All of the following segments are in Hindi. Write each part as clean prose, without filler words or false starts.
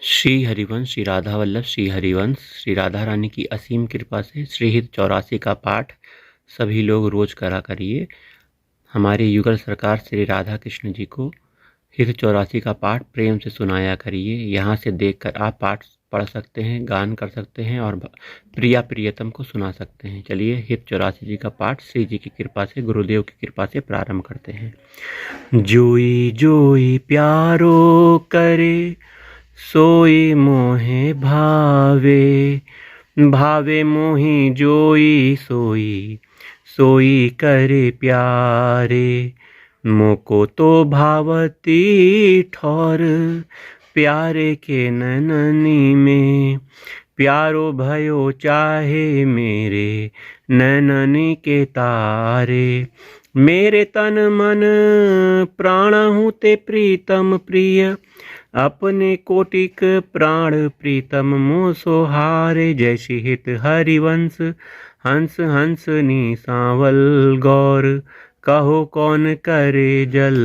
श्री हरिवंश श्री राधा वल्लभ श्री हरिवंश श्री राधा रानी की असीम कृपा से श्रीहित 84 का पाठ सभी लोग रोज करा करिए। हमारे युगल सरकार श्री राधा कृष्ण जी को हित 84 का पाठ प्रेम से सुनाया करिए। यहाँ से देखकर आप पाठ पढ़ सकते हैं, गान कर सकते हैं और प्रिया प्रियतम को सुना सकते हैं। चलिए हित 84 जी का पाठ श्री जी की कृपा से, गुरुदेव की कृपा से प्रारंभ करते हैं। जोई जोई प्यारो करे सोई मोहे भावे, भावे मोहि जोई सोई, सोई करे प्यारे। मोको तो भावती ठौर प्यारे के नैननी में, प्यारो भयो चाहे मेरे नैननी के तारे। मेरे तन मन प्राण हूँ ते प्रीतम प्रिय, अपने कोटिक प्राण प्रीतम मोह सोहारे। जैसी हित हरिवंश हंस हंस नी सांवल गौर, कहो कौन करे जल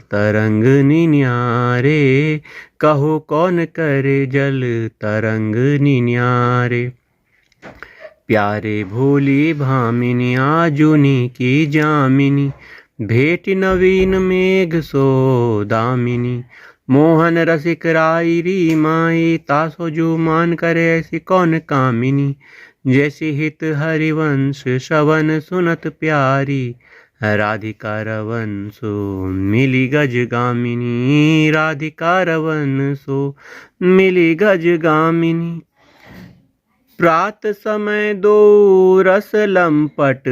तरंग निन्यारे, कहो कौन करे जल तरंग निन्यारे। प्यारे भोली भामिनी आजुनी की जामिनी, भेट नवीन मेघ सो दामिनी। मोहन रसिक राई री माई, तासो जो मान करे ऐसी कौन कामिनी। जैसी हित हरिवंश श्रवण सुनत प्यारी, राधिका रवन सो मिली गज गामिनी, राधिका रवन सो मिली गज गामिनी। प्रात समय दो रस लंपट,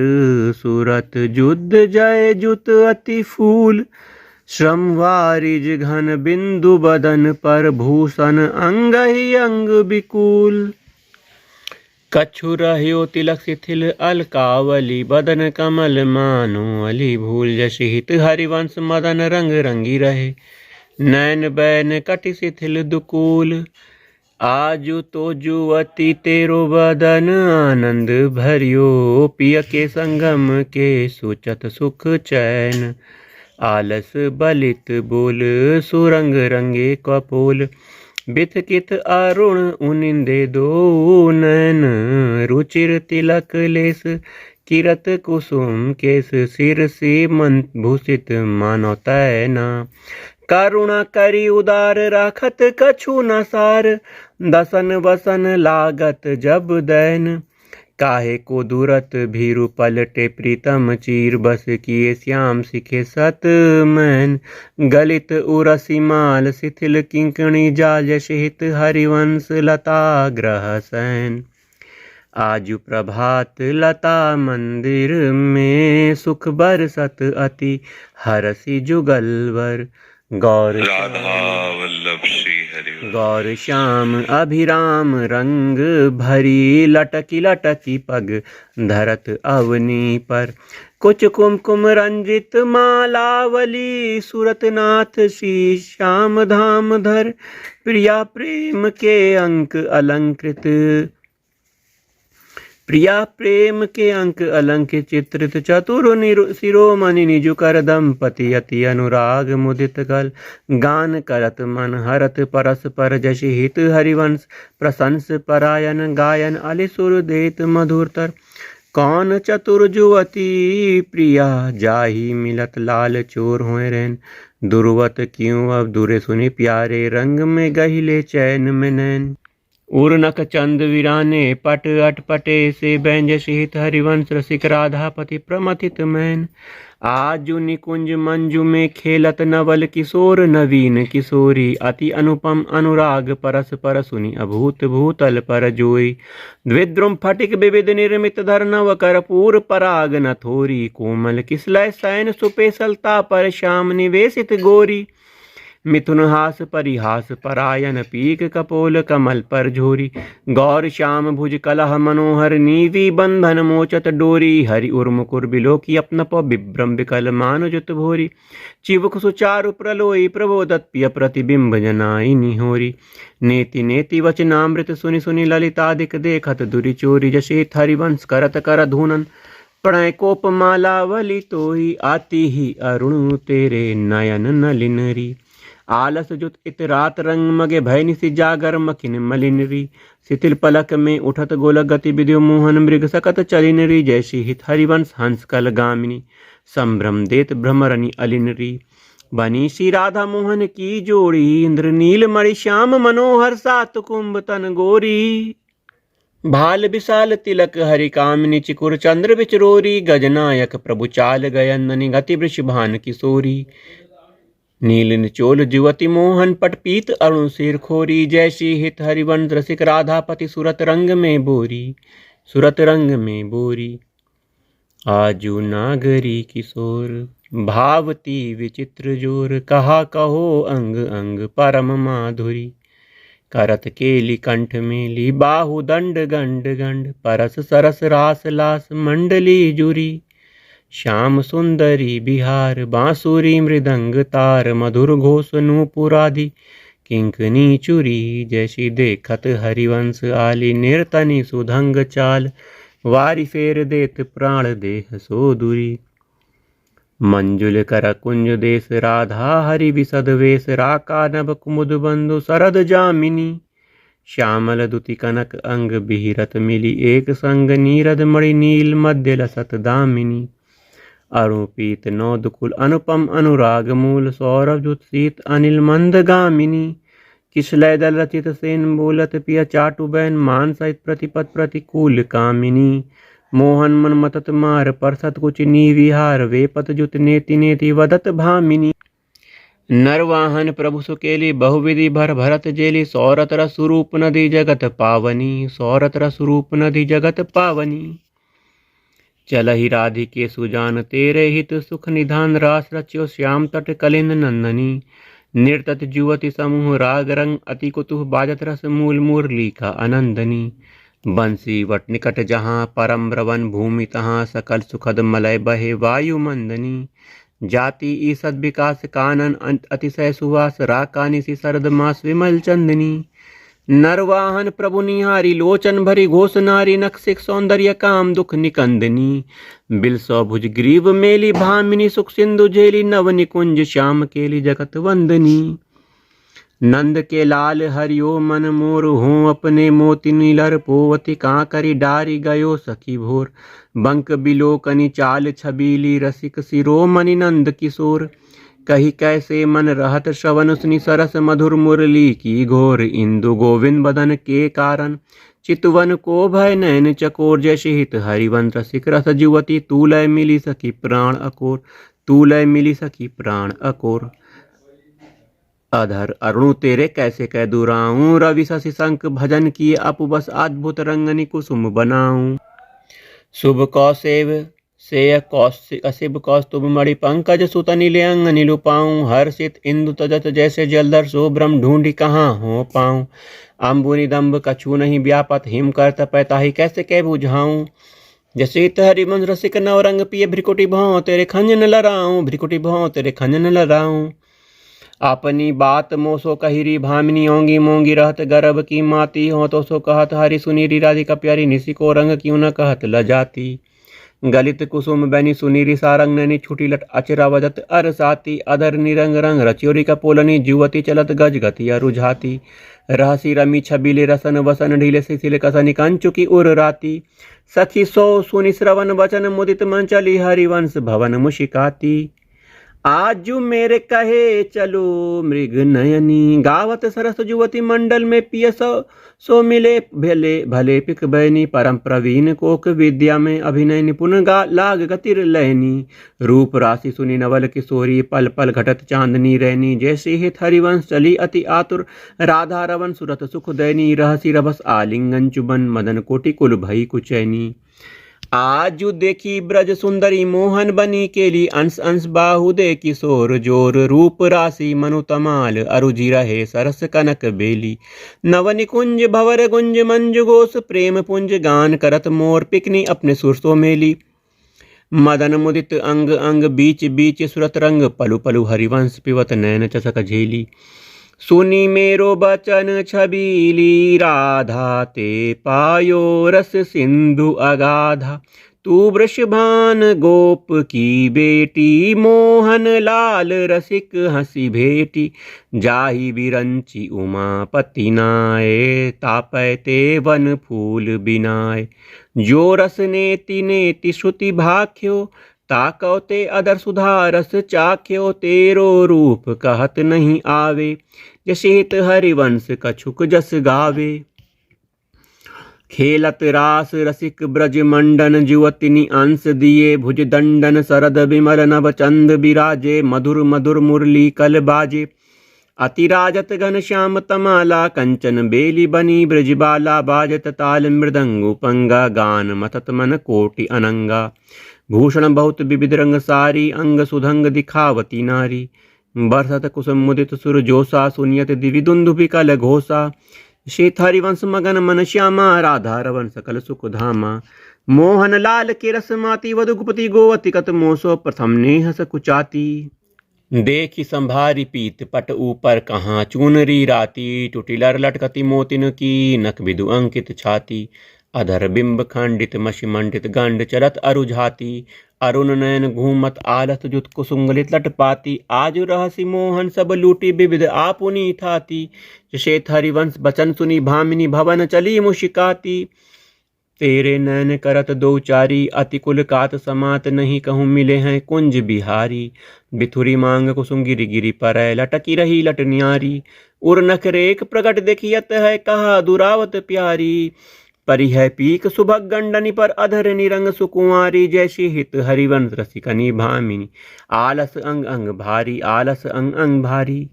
सूरत जुद्ध जय जुत अति फूल। श्रम वारिज घन बिंदु बदन पर, भूषण अंग ही अंग विकूल। कछु रह्यो तिलक शिथिल अलकावली, बदन कमल मानो अली भूल। जैसे हित हरिवंश मदन रंग रंगी रहे, नैन बैन कटि शिथिल दुकूल। आजु तो जुवती तेरो बदन आनंद भरियो, पिय के संगम के सोचत सुख चैन। आलस बलित बोल सुरंग रंगे कपोल, बिथ कित अरुण उनिंदे दो नैन। रुचिर तिलक लेस किरत कुसुम केस, सिर सीमन भूषित मानो तैना। करुणा करी उदार राखत कछु न सार, दसन वसन लागत जब दैन। काहे को दूरत भीरु पलटे प्रीतम चीर, बस किए श्याम सिखे सत मैन। गलित उरसी माल शिथिल किंकणी जाल, हित हरिवंश लता ग्रह सैन। आजु प्रभात लता मंदिर में, सुख बरसत अति हरसी जुगलवर। गौर राधा वल्लभ श्री हरि, गौर श्याम अभिराम रंग भरी, लटकी लटकी पग धरत अवनी पर। कुछ कुमकुम रंजित मालावली, सूरतनाथ श्री श्याम धाम धर। प्रिया प्रेम के अंक अलंकृत, प्रिया प्रेम के अंक अलंकृत चित्रित। चतुर शिरोमणि निजु कर दंपति, अति अनुराग मुदित कल। गान करत मन हरत परस पर, जशि हित हरिवंश प्रशंस परायन। गायन अलिसुर देत मधुरतर, कौन चतुर जुवती प्रिया। जाही मिलत लाल चोर होए रैन, दुर्वत क्यों अब दूरे सुनी प्यारे। रंग में गहिले चैन में नैन, उर्नक चंद वीराने पट अटपटे से। बैंज हित हरिवंश रसिक राधापति प्रमथित मैन। आजु निकुंज मंजु में खेलत नवल किशोर, नवीन किशोरी। अति अनुपम अनुराग परस पर सुनी, अभूत भूतल पर जोई। द्विद्रुम फटिक विविध निर्मित धर, नव कर्पूर पराग न थोरी। कोमल किसलय सैन सुपेशलता पर, श्याम निवेशित गोरी। मिथुन हास परिहास परायन, पीक कपोल कमल पर झोरी। गौर श्याम भुज कलह मनोहर, नीवी बंधन मोचत डोरी। हरि उर मुकुर बिलोकी अपनप, विभ्रम विकल मानुजुत भोरी। चिवुक सुचारु प्रलोई, प्रबोदत पिय प्रतिबिंब जनाई निहोरी। नेति नेति वचनामृत सुनि सुनि, ललितादिक देखत दुरि चोरी। जशेत हरिवंश करत कर धूनन, प्रणय कोप मालावली तोही। आती ही अरुण तेरे नयन नलिनरी। आलस जुत इत रात रंग मगे भय निशि जागर मखिन मलिनरी शिथिल पलक में उठत गोलक गति विद्यो मोहन मृग सकत चलिनरी जैसी हित हरिवंश हंस कल गामिनी संभ्रम देत भ्रमरनि अलिनरी बनी श्री राधा मोहन की जोड़ी इंद्र नील मणि श्याम मनोहर सात कुंभ तन गोरी भाल विशाल तिलक हरि कामिनी चिकुर चंद्र विचरोरी गजनायक प्रभु चाल गयन गति वृष भान किशोरी नील निचोल जुवती मोहन पटपीत अरुण सिर खोरी जैसी हित हरिवंश रसिक राधापति सुरत रंग में बोरी सुरत रंग में बोरी आजू नागरी किशोर भावती विचित्र जोर कहा कहो अंग अंग परम माधुरी करत केली कंठ मेली बाहु दंड गंड गंड परस सरस रास लास मंडली जुरी श्याम सुंदरी बिहार बांसुरी मृदंग तार मधुर घोष नूपुरादि किंकनी चुरी जैसी देखत हरिवंश आली निर्तनी सुधंग चाल वारी फेर देत प्राण देह सो दूरी मंजुल कर कुंज देश राधा हरि विशद वेश राका नभ कुमुद बंधु शरद जामिनी श्यामल दुति कनक अंग बिहरत मिली एक संग नीरद मणि नील मध्य लसत दामिनी अरुपीत नौदकुल अनुपम अनुराग मूल सौरभ जुत शीत अनिल मंद गामिनी किशलय दल रचित सेन बोलत पिया चाटु बैन मान सहित प्रतिपत प्रतिकूल कामिनी मोहन मन मतत मार परसत कुचिनी विहार वेपत जुत नेति नेति वदत भामिनी नरवाहन प्रभु सुकेली बहुविधि भर भरत जेली सौरत रस रूप नदी जगत पावनी सौरत रस रूप नदी जगत पावनी चलहि राधिके सुजान तेरे हित सुख निधान रास रच्यो श्याम तट कलिंद नंदनी निर्तत जुवती समूह राग रंग अति कुतुह बाजत रस मूल मुरली का अनंदनी बंसी वट निकट जहाँ परम रवन भूमि तहाँ सकल सुखद मलय बहे वायु मंदनी जाति ईसद विकास कानन अतिशय सुवास राकानि सी शरद मास विमल चंदनी नरवाहन प्रभु निहारी लोचन भरी घोष नारी नक्सिक सौंदर्य काम दुख निकंदनी बिल सौभुज ग्रीव मेली भामिनी सुख सिंधु झेली नव निकुंज श्याम केली जगत वंदनी नंद के लाल हरियो मन मोर हो अपने मोति नीलर पोवती कांकरी डारी गयो सखी भोर बंक बिलोकनी चाल छबीली रसिक सिरो मणि नंद किशोर कही कैसे मन रहत श्रवण सुनि सरस मधुर मुरली की घोर इंदु गोविंद बदन के कारण चितवन को भय नैन चकोर जैसे हित हरिवंश रसिक रस जुवती तूलय मिली सखी प्राण अकोर तूलय मिली सखी प्राण अकोर अधर अरुणु तेरे कैसे कह दुराऊं रवि शशि शंख भजन किए अपुबस अद्भुत रंगनी कुसुम बनाऊं शुभ कौसेव सेय कौशिब कौस्तुभ मणि पंकज सुत नीले अंग नीलु पाऊं हर्षित इंदु तजत जैसे जलधर सो ब्रह्म ढूंढी कहाँ हो पाऊं अम्बुनि दम्ब कछु नहीं व्यापत हिम कर तपैताही कैसे कह बुझाऊं जैसे हरिवंश रसिक नवरंग पिए भ्रिकुटी भाव तेरे खंजन लराऊं भ्रिकुटी भाव तेरे खंजन लराऊं अपनी बात मोसो कहिरी भामिनी ओंगी मोंगी रहत गर्भ की माती हो तो सो कहत हरि सुनीरी राधिका प्यारी निसी को रंग क्यों न कहत लजाती गलित कुसुम बैनी सुनीरी सारंग नैनी छुटी लट अचरा वदत अर साती अधर निरंग रंग रच्योरी कपोलनी जुवती चलत गज गति अरुझाती रहसी रमी छबीले रसन वसन ढीले शिथिल कसनी कंचुकी उर राती सखी सो सुनि श्रवण वचन मुदित मन चली हरिवंश भवन मुशिकाती आजू मेरे कहे चलो मृग नयनी गावत सरस जुवती मंडल में पिय सो मिले भले भले पिक बैनी परम प्रवीण कोक विद्या में अभिनय निपुण लाग गतिर लयनी रूप राशि सुनी नवल किशोरी पल पल घटत चांदनी रैनी जैसे हित हरिवंश चली अति आतुर राधा रवन सुरत सुख दैनी रहसी रभस आलिंगन चुबन मदन कोटि कुल भई कुचैनी आजू देखी ब्रज सुंदरी मोहन बनी केली अंश अंश बाहु दे किशोर जोर रूप राशि मनु तमाल अरुजि रहे सरस कनक बेली नव निकुंज भवर गुंज मंज घोष प्रेम पुंज गान करत मोर पिकनी अपने सुरसो मेली मदन मुदित अंग अंग बीच बीच सुरत रंग पलु पलु हरिवंश पिवत नैन चसक झेली सुनी मेरो बचन छबीली राधा ते पायो रस सिंधु अगाधा तू वृषभान गोप की बेटी, मोहन लाल रसिक हंसी भेटी। जाहि बिरंची उमापति नाय, तापै ते वन फूल बिनाय। जो रस नेति नेति श्रुति भाख्यो, ताकौ ते अदर सुधा रस चाख्यो। तेरो रूप कहत नहीं आवे, जसेत हरिवंश कछुक जस गावे। खेलत रास रसिक ब्रज मंडन, जुवतिनि अंश दिए भुज दंडन। शरद विमल नभ चंद बिराजे, मधुर मधुर मुरली कल बाजे। अतिराजत घन श्याम तमाला, कंचन बेली बनी ब्रजबाला। बाजत ताल मृदंग उपंगा, गान मथत मन कोटि अनंगा। भूषण बहुत विविध रंग सारी, अंग सुधंग दिखावती नारी। बरसत कुसुम मुदित सुर जोसा, सुनियत दिवि दुंदुभि कल घोषा। शेत हरिवंश मगन मन श्यामा, राधा रवन सकल सुख धामा। मोहन लाल के रस माती, वधुगुपति गोवती कत मोसो। प्रथम नेह सकुचाती, देखी संभारी पीत पट ऊपर कहाँ। चूनरी राती, टुटिलर लटकती मोतिन की, नक बिदु अंकित छाती। अधर बिंब खंडित मशि मंडित, गंड चलत अरुझाती। अरुण नयन घूमत आलस जुत, कुसुंगलित लटपाती। आज रहसी मोहन सब लूटी, विविध आपुनी थाती। शेत हरिवंश बचन सुनी, भामिनी भवन चली मुशिकाती। तेरे नैन करत दो चारी, अति कुल कात समात। नहीं कहूँ मिले हैं कुंज बिहारी। बिथुरी मांग कुसुम गिरी गिरी परय, लटकी रही लटनियारी। उर नखरेख प्रगट देखियत है, कहा दुरावत प्यारी। परी है पीक सुभग गंडनी, पर अधर निरंग सुकुमारी। जैसी हित हरिवंश रसिकनी भामिनी, आलस अंग अंग भारी। आलस अंग अंग भारी।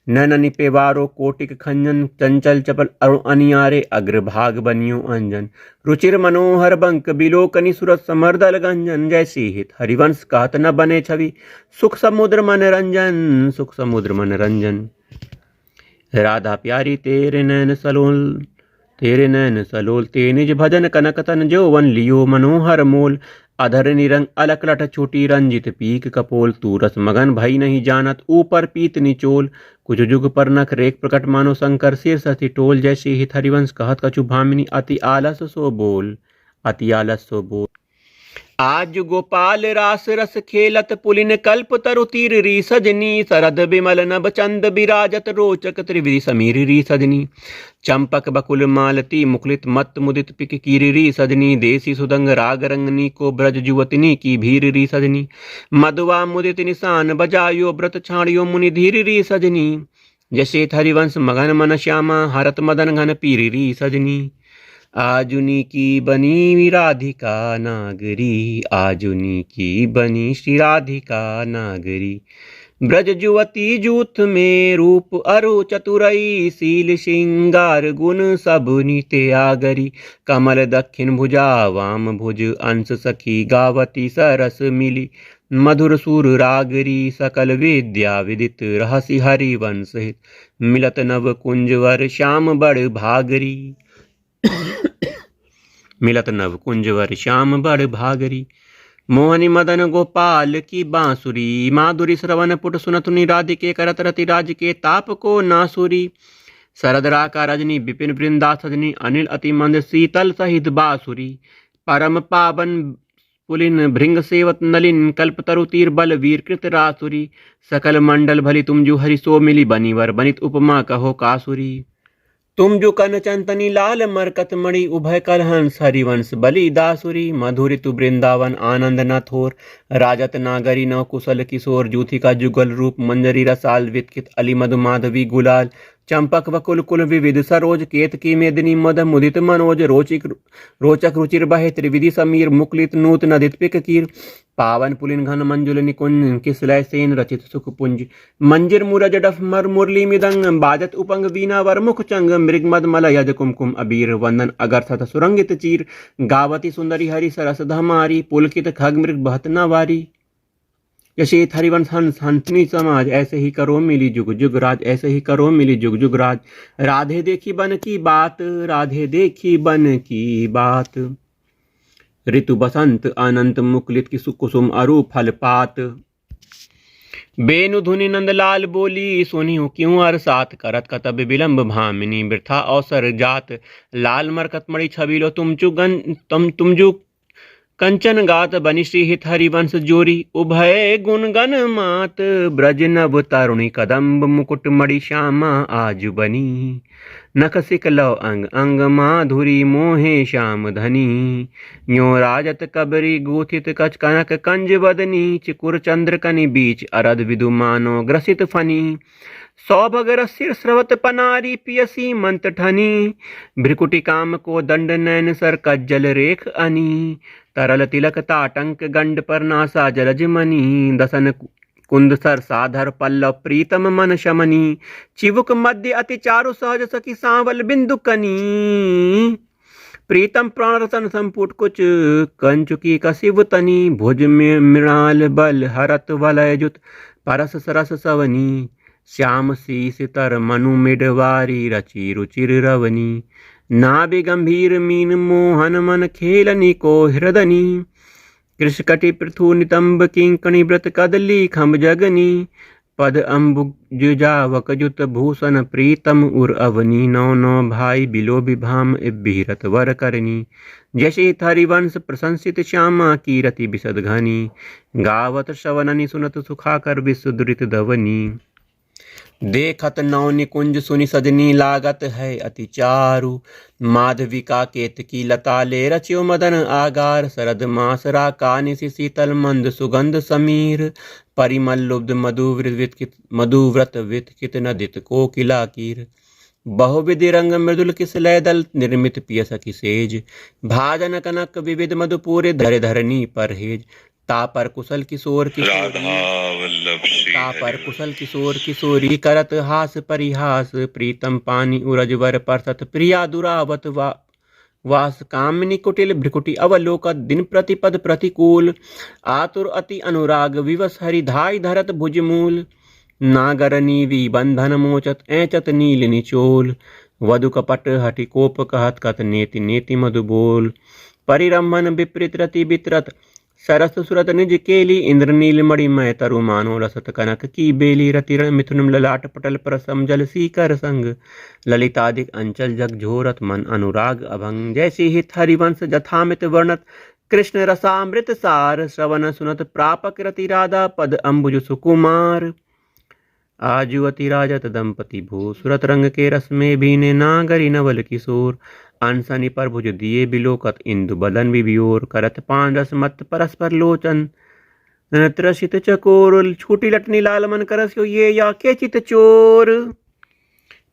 नैन पेवारो कोटिक खंजन, चंचल चपल अरु अनियारे। अग्रभाग बनियो अंजन, रुचिर मनोहर बंक। बिलोकनि सुरत समरदल गंजन। जैसी हित हरिवंश कहत न बने छवि, सुख समुद्र मनरंजन। सुख समुद्र मनरंजन। राधा प्यारी तेरे नैन सलोल, तेरे नैन सलोल। ते निज भजन कनक तन, जो वन लियो मनोहर मोल। अधर निरंग अलक लट छुटी, रंजित पीक कपोल। तू रस मगन भई नहीं जानत, ऊपर पीत निचोल। कुछ जुग पर नख रेख प्रकट, मानो शंकर सिर सती टोल। जैसे हित हरिवंश कहत कछु भामिनी, अति आलस सो बोल। अति आलस सो बोल। आज गोपाल रास रस खेलत, पुलिन कल्प तरु तीर री सजनी। शरद बिमल नभ चंद बिराजत, रोचक त्रिविधि समीर री सजनी। चंपक बकुल मालती, मुकुलित मत मुदित पिक कीर री सजनी। देसी सुदंग राग रंगनी, को ब्रज जुवतनी की भीर री सजनी। मधुआ मुदित निशान बजायो, व्रत छाड़ियो मुनि धीर री सजनी। जैसे हरिवंश मगन मन श्यामा, हरत मदन घन पीर री सजनी। आजुनी की बनी राधिका नागरी, आजुनी की बनी श्री राधिका नागरी। ब्रज जुवती जूथ में रूप अरु चतुरई, सील श्रृंगार गुण सब नीते आगरी। कमल दक्षिण भुजा वाम भुज, अंश सखी गावती सरस मिली। मधुर सुर रागरी, सकल विद्या विदित रहसी हरिवंश हित। मिलत नव कुंजवर श्याम बड़ भागरी। मिलत नव कुंजवर श्याम बड़ भागरी। मोहनी मदन गोपाल की बांसुरी, माधुरी श्रवण पुट सुनतुनि। राधिके करत रति राज के, ताप को नासुरी। शरद राका रजनी, विपिन वृंदा सजनी। अनिल अति मंद शीतल सहित बासुरी। परम पावन पुलिन भृंग सेवत नलिन, कल्पतरु तीर बल वीर कृत रासुरी। सकल मंडल भली तुम जो हरि, सो मिली बनीवर बनित उपमा कहो कासुरी। तुम जो कन चंतनी लाल मरकत मणि, उभय कलहंस हरिवंश बलि दासुरी। मधुरि तु वृंदावन आनंद न थोर, राजत नागरी नव कुशल किशोर। जूथिका जुगल रूप मंजरी रसाल, वितकित अली मधु माधवी गुलाल। चंपक वकुल कुल विविध सरोज, केतकी मेदिनी मद मुदित मनोज। रोचक रुचिर बहे त्रिविधि समीर, मुकुलित नूत नदित पिक कीर। पावन पुलिन घन मंजुल निकुंज, किसलय सेन रचित सुख पुंज। मंजिर मुरज डफ मर मुरली मृदंग, बाजत उपंग वीणा वर मुख चंग। मृग मद मलयज कुमकुम अबीर, वंदन अगरसत सुरंगित चीर। गावती सुंदरी हरि सरस धमारी, पुलकित खग मृग बहत नवारी। यशे हरिवंश हंस हंसनी समाज, ऐसे ही करो मिली जुग जुग राज। ऐसे ही करो मिली जुग जुग राज। राधे देखी बन की बात, राधे देखी बन की बात। ऋतु बसंत अनंत, मुकुलित की कुसुम अरु फल पात। बेनु धुनि नंदलाल बोली, सुनियो क्यों अरसात। करत कतब विलंब भामिनी, वृथा अवसर जात। लाल मरकत मणि छबिलो, तुम जो कंचन गात बनि श्री हित हरिवंश जोरी उभय गुण गण मात ब्रज नभ तरुणी कदम्ब मुकुट मणि श्यामा आज बनी नख सिक लव अंग अंग माधुरी मोहे श्याम धनी यो राजत कबरी गूथित कच कनक कंज बदनी चिकुर चंद्र कनि बीच अरद विदु मानो ग्रसित फनी सौभग रसिर स्रवत पनारी पियसी मंत ठनी भ्रिकुटी काम को दंड नैन सर कज्जल रेख अनी तरल तिलक ताटंक गंड पर नासा जलज मनी दसन कुंद सर साधर पल्लव प्रीतम मन शमनी चिवुक मध्य अति चारु सहज सखी सांवल बिंदु कनी प्रीतम प्राण रतन संपुट कुछ कंचुकी कसिव तनी भुज में मृणाल बल हरत वलय जुत परस सरस सवनी श्याम शीस तर मनु मिडवारी रचि रुचिर रवनी नाभि गंभीर मीन मोहन मन खेलनी को हृदनी कृष्कटि पृथु नितंब किंकणी व्रत कदली खम्ब जगनी पद अम्बुज जावक जुत भूषण प्रीतम उर अवनी नौ नौ भाई बिलो विभाम इब्बीरत वर करनी जैसे हरिवंश प्रशंसित श्यामा कीरति बिसद घनी गावत श्रवणनि सुनत सुखाकर विसुदृत धवनी देखत नौ निकुंज सुनि सजनी लागत है अति चारु माधविका केतकी लता ले रच्यो मदन आगार शरद मास राका निशि शीतल मंद सुगंध समीर परिमल लुब्ध मधुव्रत वितकित नदित कोकिला कीर बहुविधि रंग मृदुल किस लय दल निर्मित पिय सखी सेज भाजन कनक विविध मधुपूरे धरे धरनी परहेज तापर कुशल किशोर किशोरी करत हास परिहास प्रीतम पानी उरजवर परसत प्रिया दुरावत वास कामिनी कुटिल भ्रिकुटी अवलोकत दिन प्रतिपद प्रतिकूल आतुर अति अनुराग विवश हरिधाई धरत भुजमूल नागर नीवी बंधन मोचत ऐचत नील निचोल वधु कपट हटि कोप कहत कत नेति नेति मधु बोल परिरम्भन विपरीत रति वितरत सरस सुरत निज केली इंद्रनील मणिमय तरु मानो रसत कनक की बेली रति मिथुन ललाट पटल पर समजल सीकर संग ललितादिक अंचल जग झोरत मन अनुराग अभंग जैसी हित हरिवंश जथामित वर्णत कृष्ण रसामृत सार श्रवण सुनत प्रापक रति राधा पद अम्बुज सुकुमार आजुअति राजत दंपति भू सुरत रंग के रस में भीने नागरी नवल किशोर अनसनी पर भुज दिए बिलोकत इंदु बदन विभियोर करत पान रस मत परस्पर लोचन त्रसित चकोर छूटी लटनी लाल मन करस्यो ये या के चित चोर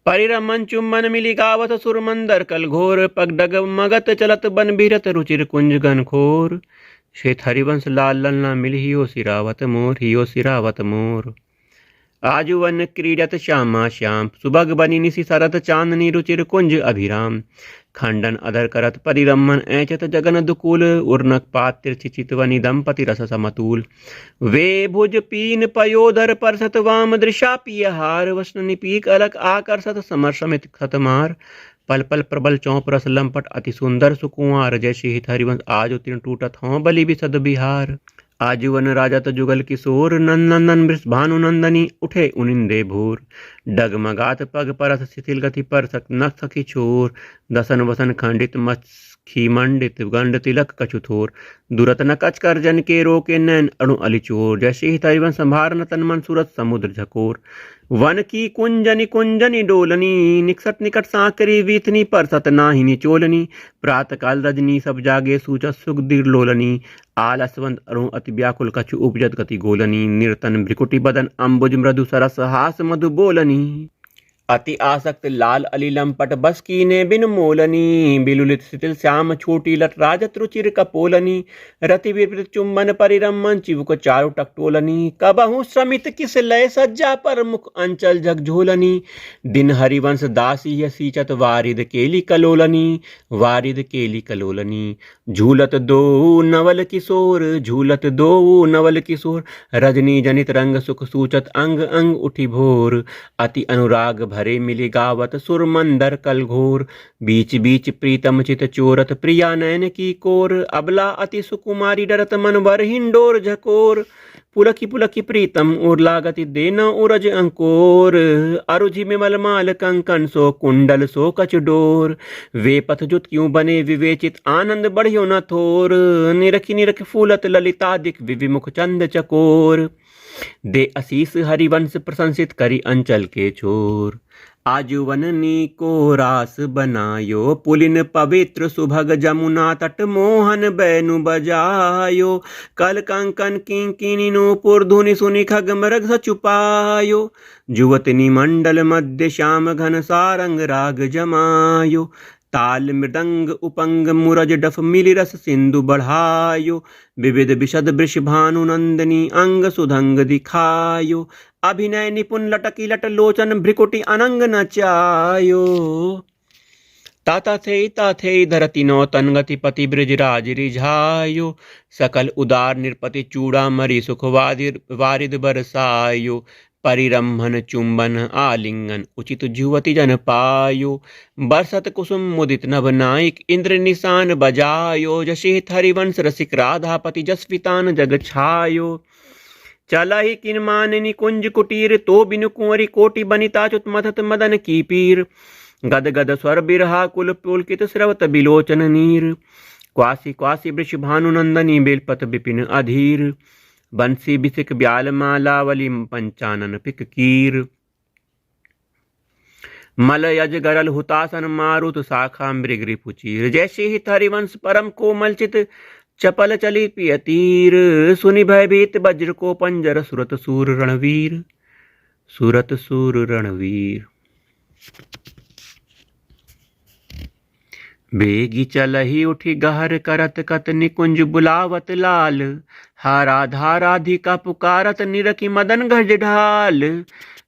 परिरमन चुम्बन मिली गावत सुर मंदर कल घोर पग डग मगत चलत बन बिरत रुचिर कुंज गन खोर श्वेत हरिवंश लाल ललना मिल हियो सिरावत मोर आजुवन क्रीडत श्यामा श्याम सुबग बनी निशि सरत चांदनी रुचिर कुंज अभिराम खंडन अधर करत परिरमन ऐचत जगन दुकूल उर्नक पात्र चिचितवनि दंपति रस समतूल वे भुज पीन पयोधर परसत वाम दृशा पियहार वसन निपीक अलक आकर्षत समर समित खतमार पल पल प्रबल चौप रस लंपट अति सुंदर सुकुंवार जैसे हित हरिवंश आज उत्तीर्ण टूटत हों बलि बिसद बिहार आजुवन राजत जुगल किशोर नंदन वृष भानु नंदनी उठे उनिंदे भोर डगमगात पग परस शिथिल गति पर नख सखी छोर दसन वसन खंडित मच्छी मंडित गंड तिलक कछुथोर दुरत न कच कर जन के रोके नैन अणु अलिचोर जैसे ही तैवन संभार न तन मन सूरत समुद्र झकोर वन की कुंजनी डोलनी निकसट निकट सांकरी वीथनी पर सतनाही निचोलनी प्रात काल रजनी सब जागे सूचत सुख दीर लोलनी आलसवंत अरु अति व्याकुल कछु उपजत गति गोलनी निर्तन भ्रिकुटी बदन अम्बुज मृदु सरस हास मधु बोलनी अति आसक्त लाल अली लंपट बस कीने बिन मोलनी बिलुलित शिथिल श्याम छोटी लट राजत रुचिर कपोलनी रति विपरीत चुंबन परिरमन चिवुक चारु टकटोलनी कबहु श्रमित किस लय सज्जा पर मुख अंचल झकझोलनी दिन हरिवंश दासी सीचत वारिद केली कलोलनी झूलत दो नवल किशोर रजनी जनित रंग सुख सूचत अंग अंग उठी भोर अति अनुराग हरे मिली गावत सुर मंदर कल घोर। बीच बीच प्रीतम चित चोरत प्रिया नयन की कोर। अबला अति सुकुमारी डरत मन वर हिंडोर झकोर। पुलकी पुलकी प्रीतम और लागति देन उरज अंकोर। अरुझि विमल माल कंकन सो कुंडल सो कच डोर। वे पथ जुत क्यों बने विवेचित आनंद बढ़ियो न थोर। निरखी निरख फूलत ललितादिक विविमुख चंद चकोर। दे असीस हरिवंश प्रशंसित करी अंचल के छोर। आजुवननी को रास बनायो पुलिन पवित्र सुभग जमुना तट मोहन बैनु बजायो। कल कंकन किंकिनी नूपुर धुनि सुनि खग मृग छुपायो। जुवतनी मंडल मध्य श्याम घन सारंग राग जमायो। ताल मृदंग उपंग मुरज डफ मिली रस सिंधु बढ़ायो। विविध विशद वृषभानु नंदनी अंग सुधंग दिखायो। अभिनय निपुण लटकी लट लोचन भ्रिकुटी अनंग नचायो। ताता थे धरती नौतन गति पति ब्रजराज रिझायो। सकल उदार निरपति चूड़ा मरी सुख वारिद बरसायो। परिरंभन चुंबन आलिंगन उचित जुवति जन पायो। बरसत कुसुम मुदित नभ नायक इंद्र निशान बजायो। जशित हरिवंश रसिक राधापति जसवितान जग छायो। चला ही किनमान निकुंज कुटीर तो बिनु कुंवरी कोटि बनिता चुत मथत मदन की पीर। गद गद स्वर बिरहा कुल पुलकित स्रवत बिलोचन नीर। क्वासी क्वासी वृष भानुनंदनी बेलपत विपिन अधीर। बंसी बिसिक ब्याल मालावली पंचानन पिक कीर। मल यज गरल हुतासन मारुत शाखा मृग रिपुचीर। जैसे ही हरिवंश परम कोमल चित चपल चली पियतीर। सुनि भयभीत वज्र को पंजर सुरत सूर रणवीर। सुरत सूर रणवीर। बेगी चलही उठी गहर करत कत निकुंज बुलावत लाल। हा राधा राधिका पुकारत निरखी मदन गज ढाल।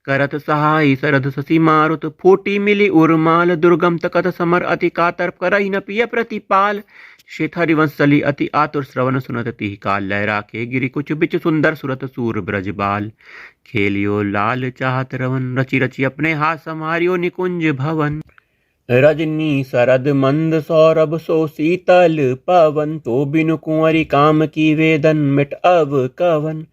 करत सहाय सरद शशि मारुत फूटी मिली उर्माल। दुर्गम तकत समर अति कातर करही न पिय प्रतिपाल। श्वेत हरिवंश चली अति आतुर श्रवण सुनत तिहि काल। लहरा के गिरि कुछ बिच सुंदर सुरत सूर ब्रजबाल। खेलियो लाल चाहत रवन रचि रचि अपने हाथ संहारियो निकुंज भवन। रजनी शरद मंद सौरभ सो शीतल पवन। तो बिनु कुंवरी काम की वेदन मिट अव कवन।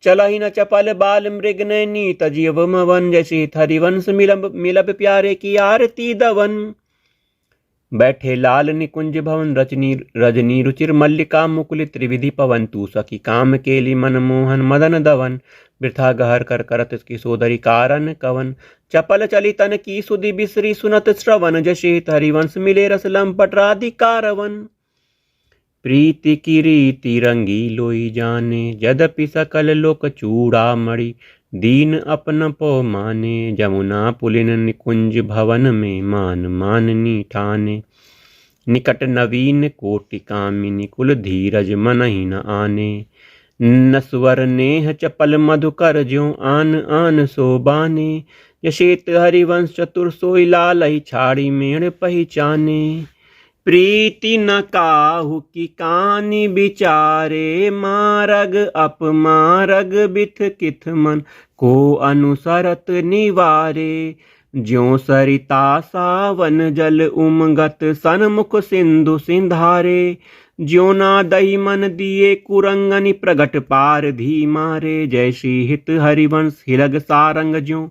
चला ही न चपल बाल मृग नैनी तजियव मवन। जैसे हरिवंश मिलब प्यारे की आरती दवन। बैठे लाल निकुंज भवन रजनी रुचिर मल्लिका मुकुलित त्रिविधि पवन। तू सखी काम केली मनमोहन मदन दवन। वृथा गहर कर करत की सोदरी कारण कवन। चपल चली तन की सुधि बिसरी सुनत श्रवण। जशेत हरिवंश मिले रस लंपट राधिका रवन। प्रीति की रीति रंगी लोई जाने। यद्यपि सकल लोक चूड़ामणि। दीन अपन पो माने। जमुना पुलिन निकुंज भवन में मान माननी ठाने। निकट नवीन कोटि कामिनी कुल धीरज मनहि न आने। नस्वर नेह चपल मधुकर ज्यों आन आन सोबाने। यशेत हरिवंश चतुर सोई लालहि छाड़ी मेड़ पहिचाने। प्रीति न काहू की कानी बिचारे। मारग अपमारग बिथ किथ मन को अनुसरत निवारे। ज्यों सरिता सावन जल उमगत सन्मुख सिंधु सिंधारे। ज्यों ना दही मन दिए कुरंगनि प्रगट पार धी मारे। जैसी हित हरिवंश हिलग सारंग ज्यों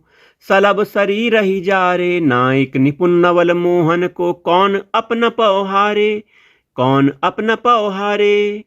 सलब शरीर ही जारे। नायक निपुण नवल मोहन को कौन अपन पौहारे। कौन अपन पौहारे।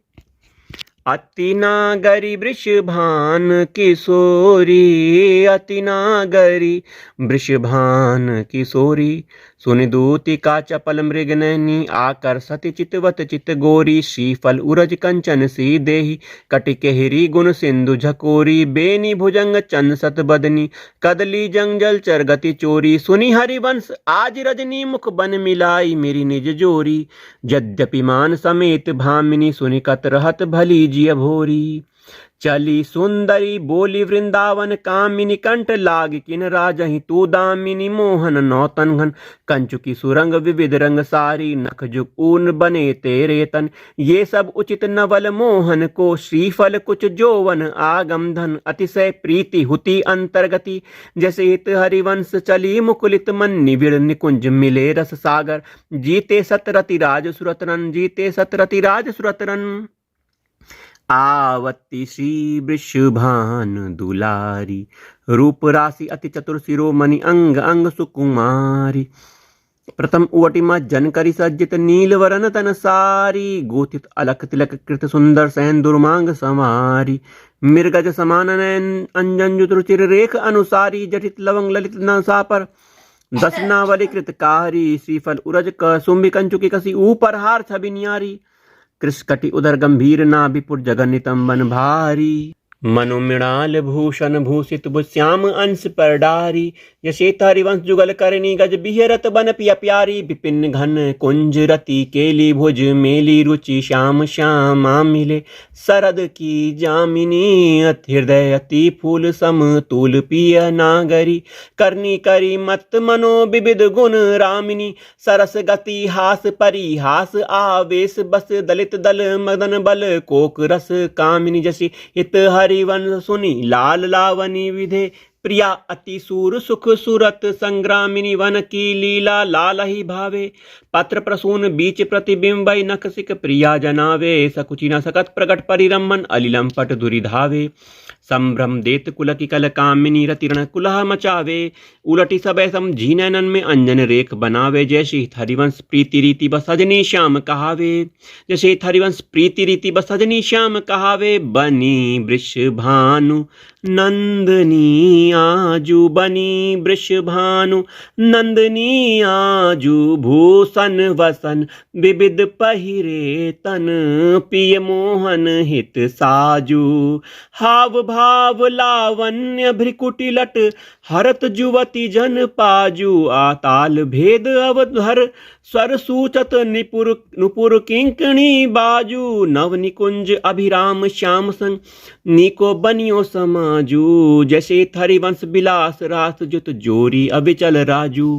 अति नागरी वृषभान किशोरी। अति नागरी वृषभान किशोरी। सुनि दूति का चपल मृग नैनी। आकर सति चितवत चित गोरी। श्रीफल उरज कंचन सी देही। कटिकेहरी गुण सिंधु झकोरी। बेनी भुजंग चंद सत बदनी। कदली जंगजल चर गति चोरी। सुनि हरिवंश आज रजनी मुख बन मिलाई मेरी निज जोरी। यद्यपि मान समेत भामिनी सुनि कत रहत भली जिय भोरी। चली सुंदरी बोली वृंदावन कामिनी कंठ लाग किन राजहि तू दामिनी मोहन नौतन घन कंचुकी सुरंग विविध रंग सारी नख जुग ऊन बने तेरे तन ये सब उचित नवल मोहन को श्रीफल कुछ जोवन आगम धन अतिशय प्रीति हुति अंतर्गति जैसे हित हरिवंश चली मुकुलित मन निविड़ निकुंज मिले रस सागर जीते सतरति राज सुरतरन जीते सतरति राज सुरतरन आवती श्री वृषभान दुलारी रूप राशि अति चतुर शिरोमणि अंग अंग सुकुमारी प्रथम उवटिमा जन करी सज्जित नील वरन तन सारी गोथित अलख तिलक कृत सुंदर सैन दुर्मांग समारी मृगज समान नयन अंजन जुतरुचिर रेख अनुसारी जटित लवंग ललित नसा पर दसनावली कृत कारी श्रीफल उरज कसुम्भी कंचुकी कसी ऊपर हार छवि न्यारी कृष्कटि उदर गंभीर नाभिपुर जगन नितंबन भारी मनुमृणाल भूषण भूषित श्याम अंश पर डारी यशेत हरिवंश जुगल करनी गज बिहरत बन पिया प्यारी विपिन घन कुंज रति केली भुज मेली रुचि श्याम श्यामा मिले सरद की जामिनी हृदय अति फूल समतुल पिय नागरी करनी करी मत मनो विविध गुण रामिनी सरस गति हास परिहास आवेश बस दलित दल मदन बल कोक रस कामिनी जसी हित हरिवंश सुनी लाल लावनी विधे प्रिया अति सूर सुख सुरत संग्रामिनी वन की लीला लाल ही भावे पत्र प्रसून बीच प्रतिबिंब नखसिक प्रिया जनावे सकुचि न सकत प्रकट परिरमन अलिलम पट दुरिधावे संभ्रम देत कुल की कल कामिनी रतिरण कुलह मचावे उलटी सब समझी नैनन में अंजन रेख बनावे जैसे हरिवंश प्रीति रीति बसजनी श्याम कहावे जैसे हरिवंश प्रीति रीति बसजनी श्याम कहावे बनी वृषभानु नंदनी आजू बनी वृषभानु नंदनी आजू भूषण वसन विविध पहिरे तन पिय मोहन हित साजू हाव भाव लावण्य भ्रिकुटी लट हरत जुवती जन पाजू आताल भेद अवधर स्वर सूचत निपुर नुपुर किंकणी बाजू नव निकुंज अभिराम श्याम संग नीको बनियो समाजू जैसे हरिवंश बिलास रास जुत जोरी अविचल राजू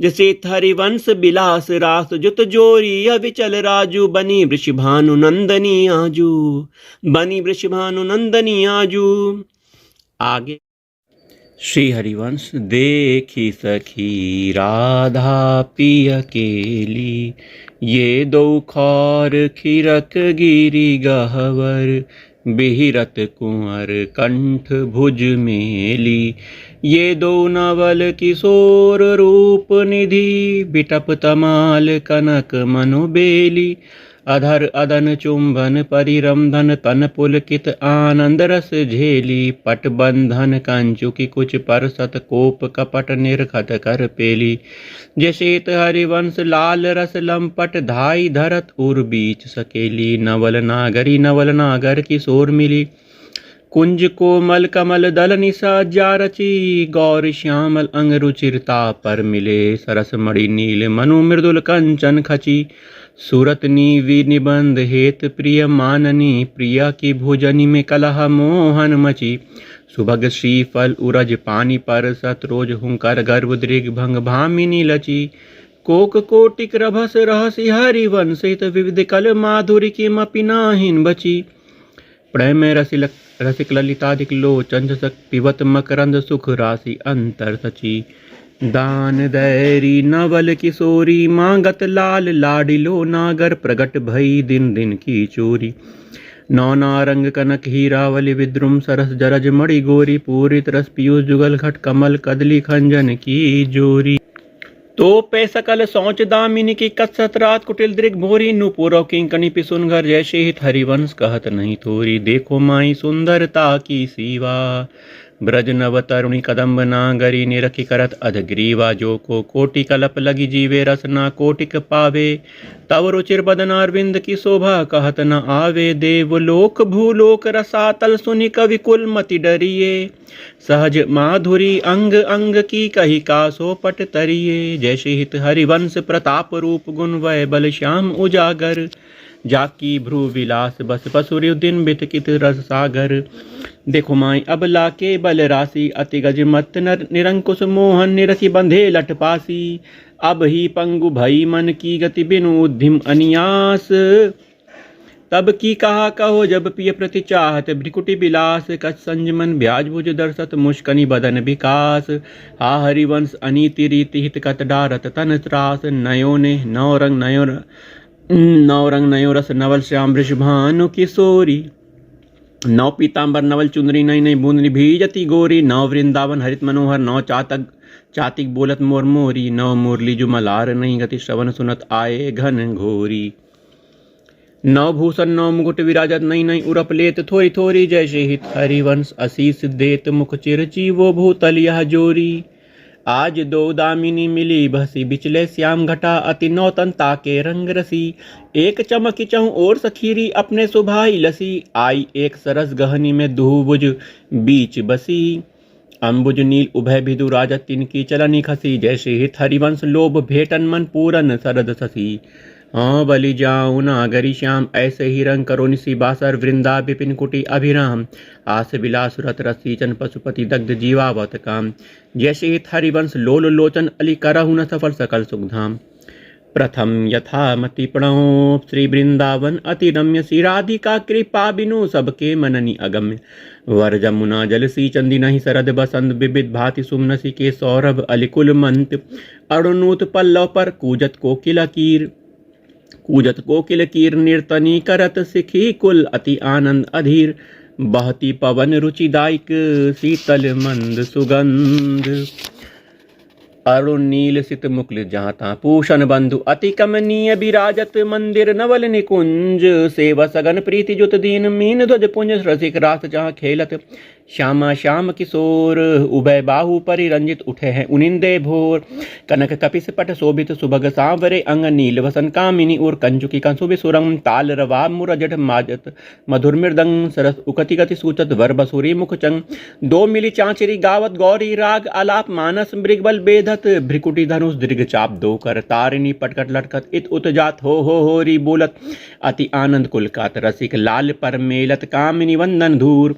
जैसे हरिवंश बिलास रास जुत जोरी अविचल राजू बनी वृषभानु नंदनी आजू बनी वृषभानु नंदनी आजू। आगे श्री हरिवंश देखी सखी राधा पिय केली ये दो खौर खिरक गिरी गहवर बिहरत कुंवर कंठ भुज मेली ये दो नवल किशोर रूप निधि बिटप तमाल कनक मनोबेली अधर अदन चुंबन परिरमधन तन पुलकित आनंद रस झेली पट बंधन कंचुकी कुछ परसत कोप कपट निर्खत कर पेली जैसेत हरिवंश लाल रस लंपट धाई धरत उर बीच सकेली नवल नागर किशोर मिली कुंज कोमल कमल दल निशा जा रची गौर श्यामल अंग रुचिरता पर मिले सरस मणि नील मनु मृदुल कंचन खची सूरत नीवि निबंध हेत प्रिय माननी प्रिया की भोजनी में कलह मोहन मची सुभग श्रीफल उरज पानी पर सतरोज हुंकर गर्भ दृग भंग भामिनी लची कोक कोटिक रभस रहसि हरिवंशित विविध कल माधुरी की मपिनाहीन बची प्रणय में रसिक ललितादिक लोचन सक पिबत मकरंद सुख राशि अंतर सची दान दैरी नवल किशोरी मांगत लाल लाडिलो नागर प्रगट भई दिन दिन की चोरी नौना रंग कनक हीरावली विद्रुम सरस जरज मणि गोरी पूरित रस पीयूष जुगल घट कमल कदली खंजन की जोरी तो पे सकल सौच दामिनी की कसत रात कुटिल दृग भोरी नुपुर किंकणी पिसुन घर जैसे हित हरिवंश कहत नहीं थोरी देखो माई सुंदरता की सीवा ब्रज नव तरुणी कदम्ब नागरी निरखी करत अधग्रीवा जो को कोटि कलप लगी जीवे रसना कोटिक पावे तव रुचिर बदनारविंद की शोभा कहत न आवे देवलोक भूलोक रसातल सुनि कवि कुल मति डरिए सहज माधुरी अंग अंग की कही का सो पट तरिए जैसे हित हरिवंश प्रताप रूप गुण वै बल श्याम उजागर जाकी भ्रू विलास बस पसुरि दिन बितकित रस सागर। देखो माई अबला के बल राशि अति गज मत निरंकुश मोहन निरखी बंधे लटपासी। अब ही पंगु भई मन की गति बिनु उद्धिम अनियास। तब की कहा कहो जब पिय प्रति चाहत भ्रिकुटि बिलास। कच संजमन ब्याज भुज दर्शत मुष्कनि बदन विकास। हा हरिवंश अनीति रीति हित कत डारत तन त्रास। नयो ने नौ रंग नयो रस नवल श्याम वृषभानु किशोरी। नौ पीताम्बर नवल चुंदरी नई नई बूंदनी भीजती गोरी। नौ वृंदावन हरित मनोहर नौ चातिक बोलत मोर मोरी। नौ मुरली जुमलार नहीं गति श्रवण सुनत आए घन घोरी। नौ भूषण नौ मुकुट विराजत नई नई उरप लेत थोरी थोरी। जैसे हित हरिवंश असीस देत मुख चिरची वो भूतल यह जोरी। आज दो दामिनी मिली भसी बिचले श्याम घटा अति नौतन ताके रंग रसी। एक चमकी चहु और सखीरी अपने सुभाई लसी। आई एक सरस गहनी में दुहुभुज बीच बसी। अम्बुज नील उभय भिदु राजत तिनकी चलनी खसी। जैसे हित हरिवंश लोभ भेटन मन पूरन सरद ससी। हाँ बलि जाऊँ नागरी श्याम ऐसे ही रंग करो निसी बासर। वृंदा विपिन कुटी अभिराम आस विलास रत रसीचन पशुपति दग्ध जीवावत काम। जैसे हित हरिवंश लोल लोचन अली करहु न सफल सकल सुखधाम। प्रथम यथामति प्रणो श्री वृंदावन अति रम्य। श्री राधिका कृपा बिनु सबके मननी अगम्य। वर जमुना जल सी चंदी नहीं सरद बसंत। विविध भांति सुमनसी के सौरभ अलिकुल मंत। अरुणूत पल्लव पर कूजत कोकिल कीर निर्तनी करत सिखी कुल अति आनंद अधीर। बहती पवन रुचिदायक शीतल मंद सुगंध। अरुण नील सित मुकुल जाता पूषण बंधु अति कमनीय विराजत। मंदिर नवल निकुंज सेवा सगन प्रीति जुत दीन। मीन ध्वज पुंज रसिक रास जहाँ खेलत। श्यामा श्याम किशोर उभय बाहु परिरंजित उठे हैं उनिंदे भोर। कनक कपिस पट शोभित सुभग सांवरे अंग। नील वसन कामिनी और कंचुकी कंसुभि सुरंग। ताल रवा मुरजट माजत मधुर मृदंग। सरस उकति गति सूचत वर बसुरी मुख चंग। दो मिली चांचरी गावत गौरी राग आलाप मानस। मृगबल बेधत भ्रिकुटी धनुष दीर्घ चाप दो कर। तारिणी पटकट लटकत इत उतजात हो री बोलत। अति आनंद कुलकात रसिक लाल पर मेलत। कामिनी वंदन धूर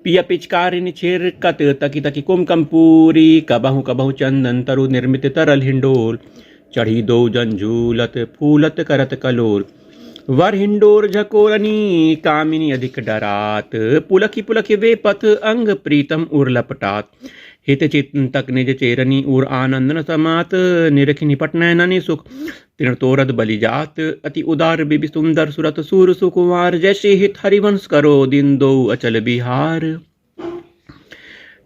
पिय पिचकारिणी छिरकत। तकी तकी कुमकम पूरी। कबहु कबहु चंदन तरु निर्मित तरल हिंडोल। चढ़ी दो जंझूलत फूलत करत कलोर। वर हिंडोर झकोरनी कामिनी अधिक डरात। पुलखी वे पथ अंग प्रीतम उर्लपटात। हित चिंतक निज चेरनी उर आनंद न समात। निरखि निपट नैननि सुख तृण तोरद बलि जात। अति उदार बिबि सुंदर सुरत सूर सुकुमार। जैसे हित हरिवंश करो दिन दो अचल बिहार।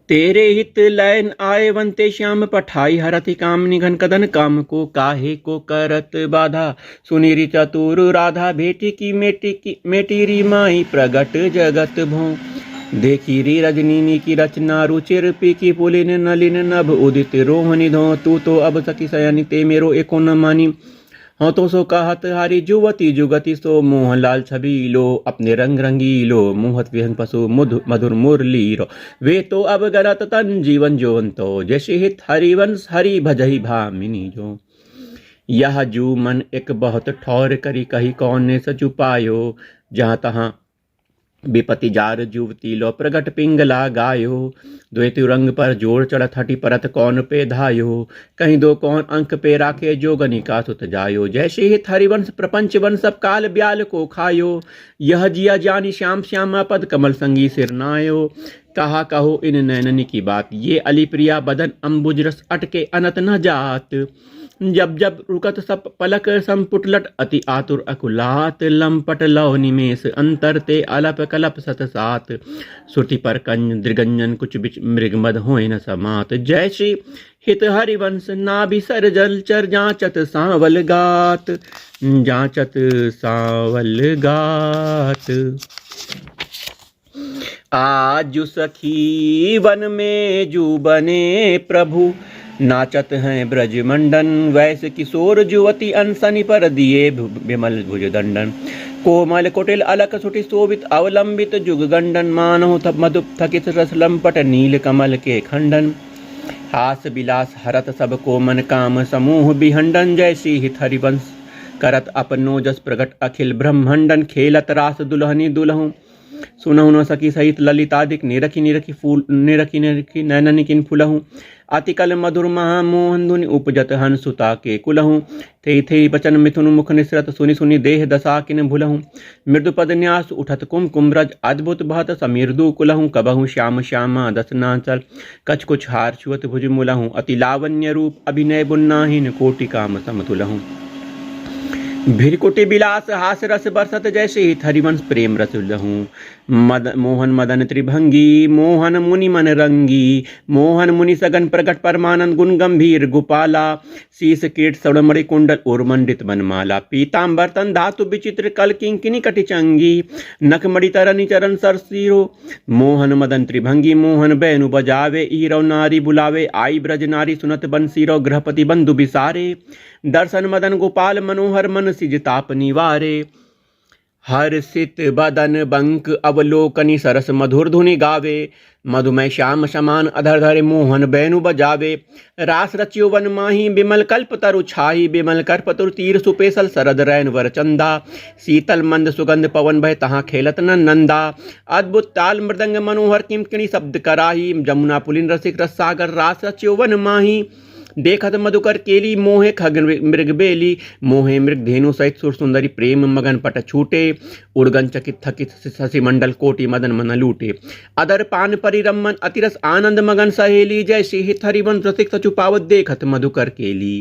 तेरे हित लयन आए वंते श्याम पठाई। हरति कामनी घन कदन काम को काहे को करत बाधा। सुनीरी चतुर राधा भेटी की मेटी री माई प्रगट जगत भों। देखी री रजनीनी की रचना रुचिर पीकी पुलिन नलिन नभ उदित रोहनी धो। तू तो अब सखी सयानी ते मेरो एको न मानी। हाँ तो सो कहत हारी जुवती जुगति सो। मोहनलाल छबीलो अपने रंग रंगीलो। मुहत विहंग पशु मधुर मुरलीरो। वे तो अब गरत तन जीवन जोनतो। जैसे हित हरिवंश हरि भजहि भामिनी जो। यह जू मन एक बहुत ठौर करी कही कौन ने सचु पायो। जहाँ तहाँ विपति जार जुवती लो प्रगट पिंगला गायो। द्वैतु रंग पर जोड़ चढ़त हटी परत कौन पे धायो। कहीं दो कौन अंक पे राखे जोगनी का सुत जायो। जैसे हित हरिवंश प्रपंच वन सब काल ब्याल को खायो। यह जिया जानी श्याम श्यामा पद कमल संगी सिरनायो। कहा कहो इन नैननी की बात ये अली प्रिया बदन अम्बुज रस अटके अनत न जात। जब जब रुकत सब पलक संपुटलट अति आतुर अकुलात। लंपट लव निमेष अंतर ते अलप कलप सत सात। सुरति पर कंज दृगंजन कुछ बिच मृगमद होए न समात। जैसे हित हरिवंश नाभि सर जल चर जांचत सांवल गात। जांचत सांवल गात। आजु सखी वन में जू बने प्रभु। नाचत हैं ब्रज मंडन। वैसे किशोर जुवती अनसनी पर दिए विमल भुज दंडन। कोमल कुटिल अलक सुटि शोभित अवलंबित जुग गंडन। मानहु मधुप थकित रस लंपट नील कमल के खंडन। हास विलास हरत सब को मन काम समूह बिहंडन। जैसी हित हरिवंश करत अपनो जस प्रगट अखिल ब्रह्मंडन खेलत रास दुल्हनी दुल्हूँ सुनहु न सकी सहित ललितादिक निरखी निरखी फूल निरखी निरखी नैनन किन फुलहूँ अतिकल मधुर महामोहन धुनि उपजत हंसुता के कुलहूँ थे बचन मिथुन मुख निसरत सुनि सुनि देह दशा किन भुलहूँ मृदुपद न्यास उठत कुम ब्रज अद्भुत बहत समीर्दु कुलहूँ कबहूँ श्याम श्यामा दसनाचल कछ कुछ हार छुअत भुज मुलहूँ अति लावण्य रूप अभिनय बुन्नाहीन कोटि काम समतुलहूँ भिरकुटी बिलास हास रस बरसत जैसे हरिवंश प्रेम रस लहूँ मोहन मदन त्रिभंगी मोहन मुनि मन रंगी मोहन मुनि सगन प्रगट परमानंद गुण गंभीर गोपाला शीस कीट सौड़मणि कुंडल उर्मंडित बनमाला पीताम्बर तन धातु विचित्र कल किंकिनी कटिचंगी नखमणि तरनि चरण सरसीरो मोहन मदन त्रिभंगी मोहन बैनु बजावे ईरव नारी बुलावे आई ब्रज नारी सुनत बंसीरो गृहपति बंधु बिसारे दर्शन मदन गोपाल मनोहर मन सिज ताप निवारे हर्षित बदन बंक अवलोकनी सरस मधुर धुनि गावे मधुमय श्याम समान अधर धरे मोहन बैनु बजावे रास रचियो वन माही बिमल कल्प तरु छाही बिमल करपतुर तीर सुपेसल सरद रैन वर चंदा शीतल मंद सुगंध पवन भय तहाँ खेलत न नंदा अद्भुत ताल मृदंग मनोहर किमकिणी शब्द कराही जमुना पुलिन रसिक रस सागर रास रचियो वन माही देखत मधुकर केली मोहे खग मृग बेली मोहे मृग धेनु सहित सुर सुंदरी प्रेम मगन पट छूटे उड़गन चकित थकित शशि मंडल कोटि मदन मन लूटे अदर पान परिरमन अतिरस आनंद मगन सहेली जैसे हित हरिवंश रसिक सचु पावत देखत मधुकर केली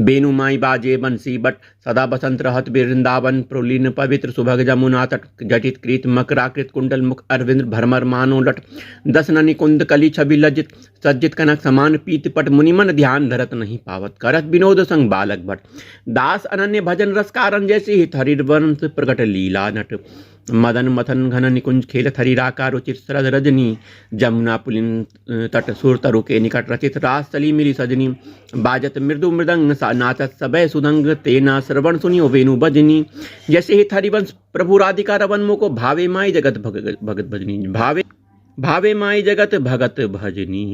बेनु माई बाजे बंसी बट सदा बसंत रहत वृंदावन प्रोलीन पवित्र सुभग जमुना तट जटित कृत मकराकृत कुंडल मुख अरविंद भरमर मानो लट दस ननि कुंद कली छवि लज्जित सज्जित कनक समान पीत पट मुनिमन ध्यान धरत नहीं पावत करत विनोद संग बालक भट दास अनन्य भजन रस कारण जैसे हित हरिवंश प्रकट लीला नट मदन मथन घन निकुंज खेलत हरिराका रुचिर सरद रजनी जमुना पुलिन तट सुर तरु के निकट रचित रास चली मिली सजनी बाजत मृदु मृदंग नाचत सबय सुदंग तेना श्रवण सुनियो वेणु बजनी जैसे ही हरिवंश प्रभु राधिका रवन मुको भावे माई जगत भगत भजनी भावे माई जगत भगत भजनी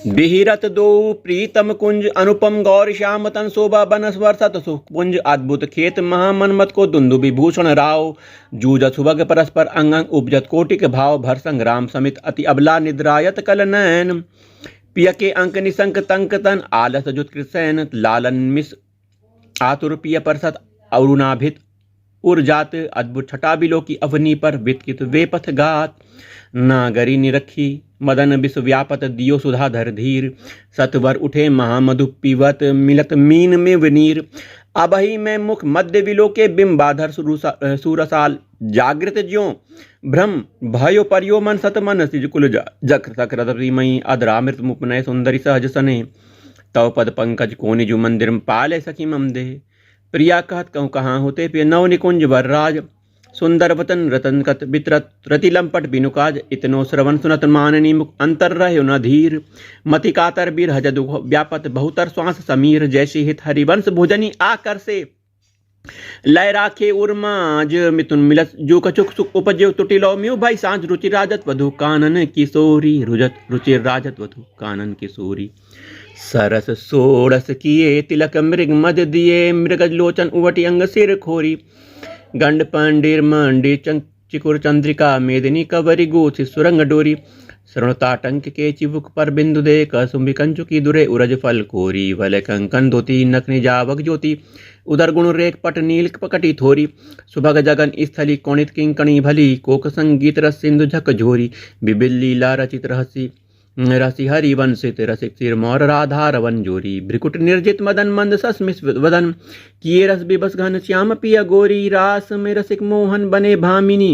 बिहिरत दो प्रीतम कुंज अनुपम गौर श्याम तन शोभा बनस वर्षत सुख पुंज अद्भुत खेत महामनमत को दुंदु विभूषण राव जूझत सुभग परस्पर अंगंग उपजत कोटिक भाव भर संग्राम समित अति अबला निद्रायत कल नैन पिय के अंक निसंक तंक तन आलस जुत कृसैन लालन मिस आतुर पिय परसत अरुणाभित उर्जात अद्भुत छटा बिलो की अवनी पर वितकित वे पथ गात नागरी निरखी मदन विश्वव्यापत दियो सुधाधर धीर सतवर उठे महामधु पीवत मिलत मीन में विनीर अबही में मुख मध्य विलो के बिंबाधर सूरसाल जागृत ज्यों भ्रम भयो परियो मन सत मन सिज कुल जक्र सक्रमयी अधरामृत मुपनय सुंदरी सहज सने तव पद पंकज कोनिजु मंदिर पाले सखी मम दे प्रिया कहत कहूँ कहाँ होते पे नव निकुंज वरराज सुंदर वतन रतन कत बित्रत रतिलंपट बिनुकाज इतनो श्रवण सुनत माननी मुख अंतर रहे न धीर मति कातर बीर हज दुख व्यापत बहुतर श्वास समीर जैसी हित हरिवंश भोजनी आकर से लय राखे उर्माज मिथुन मिलत जो कछुक सुख उपजे तुटिलो म्यू भाई सांझ रुचि राजत वधु कानन किशोरी रुजत रुचि राजत वधु कानन किशोरी सरस सोड़स किए तिलक मृग मद दिए मृगज लोचन उवटी अंग सिर खोरी गंड पंडीर मंडी चिकुर चंद्रिका मेदिनी कवरी गोथि सुरंग डोरी श्रणुताटंक के चिबुक पर बिंदु दे कसुंभि कंचुकी दुरे उरज फल कोरी वल कंकन धोती नखनि जावक ज्योति उदर गुण रेख पट नील पकटी थोरी सुभग जगन स्थली कोणित किंकणी भली कोक संगीत रस सिंधु झक झोरी बिबिल लीला रचित रहसी रसी हरिवंशित रसिक सिरमौर राधा रवन जोरी भ्रिकुट निर्जित मदन मंद सस्मित वदन किए रस बिबस घन श्याम पिया गोरी रास में रसिक मोहन बने भामिनी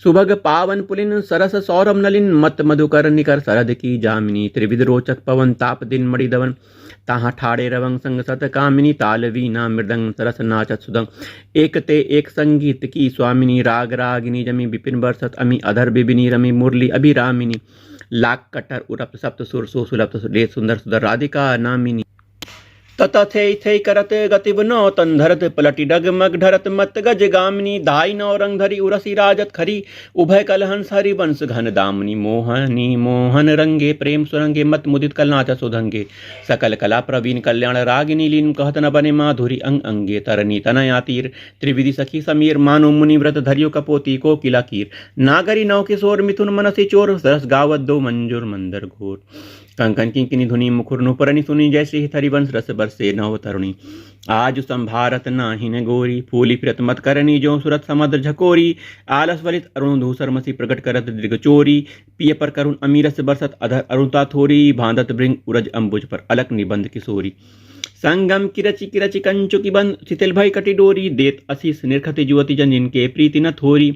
सुभग पावन पुलिन सरस सौरभ नलिन मत मधुकर निकर सरद की जामिनी त्रिविध रोचक पवन ताप दिन मणि दवन ताहा ठाड़े रवंग संग सत कामिनी ताल वीणा मृदंग सरस नाचत सुदंग एक ते एक संगीत की स्वामिनी राग रागिनी जमी विपिन बरसत अमी अधर बिबिनी रमी मुरली अभिरामिनी लाख कटर उरप सप्त सुर सो सुलभ ले सुंदर सुंदर राधिका नामिनी ततथे थे करत गतिव नौ तन धरत पलटी डगमग ढरत मत गज गामिनी धाई नौ रंग धरी उरसी राजत खरी उभय कलहंस हरि वंश घन दामनी मोहनी मोहन रंगे प्रेम सुरंगे मत मुदित कल नाच सुधंगे सकल कला प्रवीण कल्याण रागिनी लीन कहत न बने माधुरी अंग अंगे तरनी तनया तीर त्रिविधि सखी समीर मानो मुनि व्रत धरियो कपोती को किला कीर नागरी नौ किशोर मिथुन मनसी चोर सरस गावत दो मंजूर मंदर घोर कंकन किंकिनी धुनी मुखुर नुपुरनी सुनी जैसे ही हरिवंश रस बरसे नव तरुणी आज संभारत नाहिन गोरी फूली फिरत मत करनी जो सुरत समुद्र झकोरी आलस वलित अरुण धूसर मसी प्रकट करत दृग चोरी पिय पर करुण अमीरस बरसत अधर अरुणता थोरी भांदत भृंग उरज अंबुज पर अलक निबंध किशोरी संगम किरचि कंचुकी बंद शिथिल भय कटी डोरी देत असीस निर्खति जुवती जन जिनके प्रीति न थोरी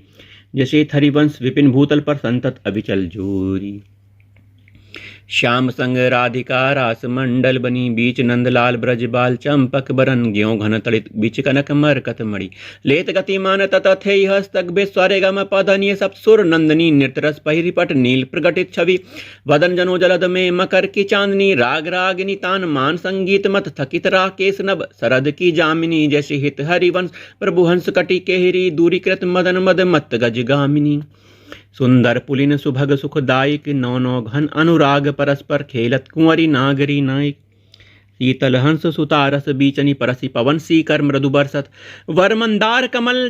जैसे हरिवंश विपिन भूतल पर संतत अविचल जोरी श्याम संग राधिका रास मंडल बनी बीच नंदलाल ब्रजबाल चंपक बरन ज्यों घन तड़ित बीच कनक मरकत मणि लेत गतिमान ततथे हस्तक बेस्वारे गम पधनिय सप्सुर नंदनी नृतरस पहिरिपट नील प्रगटित छवि वदन जनो जलद में मकर की चांदनी राग रागिनी तान मान संगीत मत थकित राकेश नभ सरद की जामिनी जैसे हित हरिवंश प्रभु हंस कटि केहरी दूरीकृत मदन मद मत गज गामिनी सुंदर पुलिन सुभग सुखदायक नौ नौ घन अनुराग परस्पर खेलत कुंवरी नागरी नायक शीतल हंस सुतारस बीचनी परसी पवन सी कर मृदु बरसत वर मंदार कमल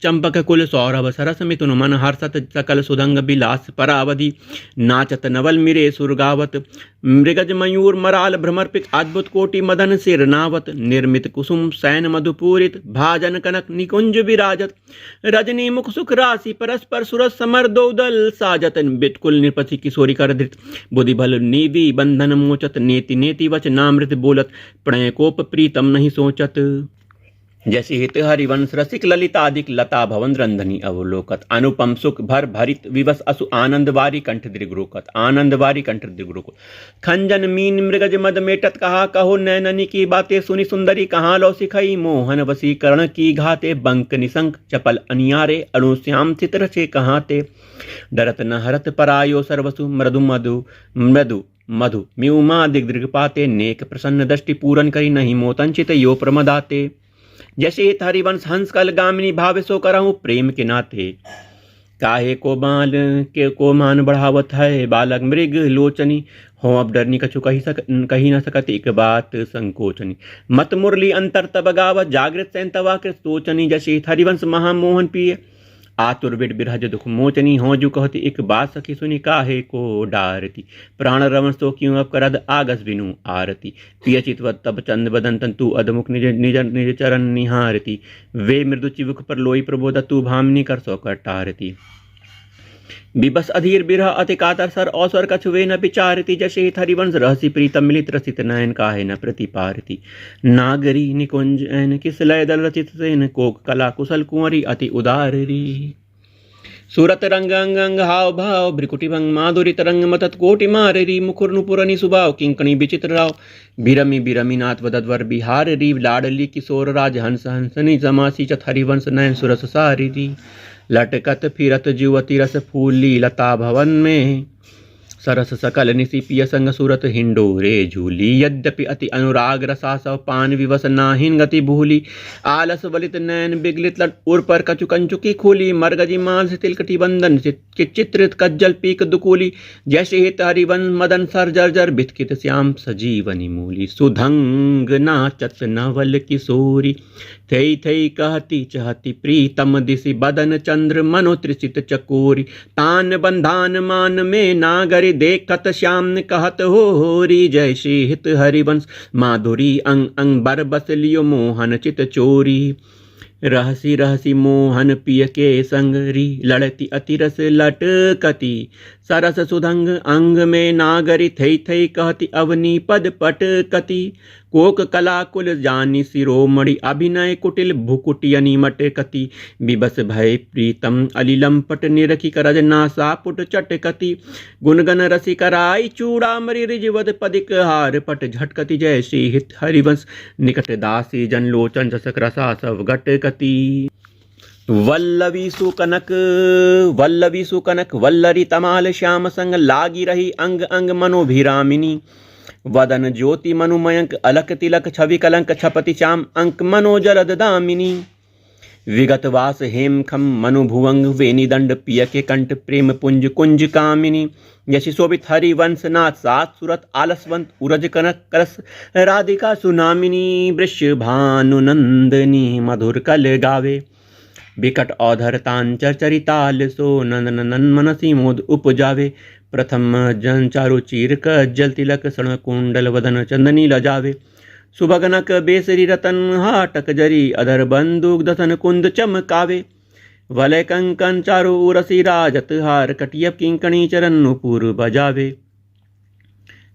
चंपक कुल सौरभ सरस मिथुन मन हर्षत सकल सुदंग बिलास परावधि नाचत नवल मिरे सुरगावत मृगज मयूर मराल भ्रमर्पित अद्भुत कोटि मदन सिर नावत निर्मित कुसुम सैन मधुपूरित भाजन कनक निकुंज विराजत रजनी मुख सुख राशि परस्पर सुरस समर दौदल साजत बितकुल निपति किशोरी कर धृत बुद्धि बल नीवि बंधन मोचत नेति नेति वच नामृत बोलत प्रणय कोप प्रीतम नहीं सोचत जैसे हित हरिवंश रसिक ललितादिक लता भवन रंधनी अवलोकत अनुपम सुख भर भरित विवस असु आनंदवारी कंठ दृगरोकत आनंदवारी कंठ दृगरोकत खंजन मीन मृगज मद मेटत कहा कहो नैननी की बातें सुनी सुंदरी कहाँ लो सिखई मोहन वसीकरण की घाते बंक निसंक चपल अनियारे अणुश्याम चित्र से कहाते डरत न हरत परायो सर्वसु मृदु मधु मृदु मधु म्यूमा दिग्दृगपाते नेक प्रसन्न दृष्टि पूरन करी नहीं मोतंचित यो प्रमदाते जैसे हरिवंश हंस कल गामिनी भाव सो करहूँ प्रेम के नाते काहे को बाल के को मान बढ़ावत है बालक मृग लोचनी हो अब डरनी कछु कही न सकत एक बात संकोचनी मत मुरली अंतर तब गावत जागृत सैन तवा कृत सोचनी जैसे हरिवंश महामोहन पिय आतुर बिड बिरहज दुख मोचनी हो जु कहती एक बात सखी सुनी काहे को डारती प्राण रमन तो क्यों अब करद आगस बिनु आरती पिय चितवत तब चंद बदन तंतु अधमुख निज निज निज चरण निहारती वे मृदु चिवुक पर लोई प्रबोध तू भामिनी कर सौकर टारती बिबस अधीर बिरह अति कातर सर औसर कछुवे न विचारती जैसे हरिवंश रहसी प्रीतम मिलित रसित नयन काहे न प्रतिपारती नागरी निकुंज एन किस लय दल रचित सेन कोक कला कुशल कुंवरी अति उदारी सूरत रंग अंग अंग हाव भाव भ्रिकुटी भंग माधुरी तरंग मतत कोटि मारेरी मुखुर नुपुरनी सुभाव किंकणी विचित्र राव बिरमी बिरमी नाथ वदद्वर बिहार री लाडली किशोर राज हंस हंसनी जमासी चत हरिवंश नयन सुरस सारी लटकत फिरत जुवती रस फूली लता भवन में सरस सकल निशि पिय संग सूरत हिंडोरे झूली यद्यपि अति अनुराग रसासव पान विवस नाहिन गति भूली आलस वलित नैन बिगलित लट उर पर कचु कंचुकी खोली मरगजी मांस तिलकटी बंदन चित्रित कज्जल पीक दुकूली जैसे हित हरिवन मदन सर जर्जर बिथकित श्याम सजीवनी मूली सुधंग नाचत नवल किशोरी थई थई कहती चहती प्रीतम दिशि बदन चंद्र मनोत्रिसित चकोरी तान बंधान मान में नागरी देखत श्याम कहत होरी जय श्री हित हरिवंश माधुरी अंग अंग बर बस लियो मोहन चित चोरी रहसी रहसी मोहन पिय के संगरी लड़ती अतिरस लटकती सरस सुधंग अंग में नागरी थई थई कहती अवनी पद पटकती कोक कला कुल जानी शिरोमणि अभिनय कुटिल भुकुटियनी मटकती बिबस भय प्रीतम अलिलम पट निरखी करज नासा पुट चटकती गुनगन रसी कराई चूड़ामणि रिजवद पदिक हार पट झटकती जय श्री हित हरिवंश निकट दासी जन लोचन जसक रसा सब घटकती वल्लवी सुकनक वल्लरी तमाल श्याम संग लागी रही अंग अंग मनोभिरामिनी वदन ज्योति मनुमयंक अलक तिलक छवि कलंक छपति चाम अंक मनोजलद दामिनी विगत वास हेम खम मनुभुवंग वेनी दंड पिय के कंठ प्रेम पुंज कुंज कामिनी यशि शोभित हरिवंश नाथ सात सुरत आलसवंत उरज कनक कलस राधिका सुनामिनी वृषभानु नंदनी मधुर कल गावे बिकट औधर तांचर चरिताल सो नंदन मनसी मोद उपजावे प्रथम जन चारु चीर जल तिलक सण कुंडल वदन चंदनी लजावे सुभगनक बेसरी रतन हाटक जरी अधर बंदूक दसन कुंद चमकावे वलय कंकन चारु उरसी राजत हार कटियप किंकणी चरण नुपुर बजावे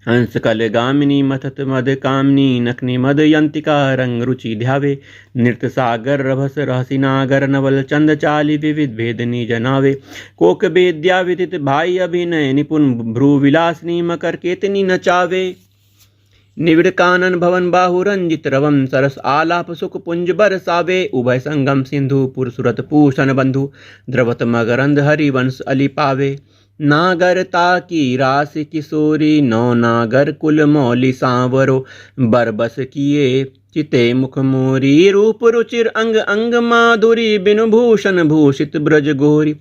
हंस कल गामिनी मथत मद कामनी नखनी मद यंतिका रंग रुचि ध्यावे नृत्य सागर रभस रहसी नागर नवल चंद चाली विविध भेदनी जनावे कोक बेद्या विदित भाई अभिनय निपुण भ्रू विलासनी मकर केतनी नचावे निविड़ कानन भवन बाहु रंजित रवम सरस आलाप सुख पुंज बरसावे उभय संगम सिंधु पुर सुरत पूषण बंधु द्रवत मगरंध हरिवंश अली पावे नागर ताकी रास किशोरी नौ नागर कुल मौली सांवरो बरबस किए चिते मुख मोरी रूप रुचिर अंग अंग माधुरी बिनु भूषण भूषित ब्रज गोरी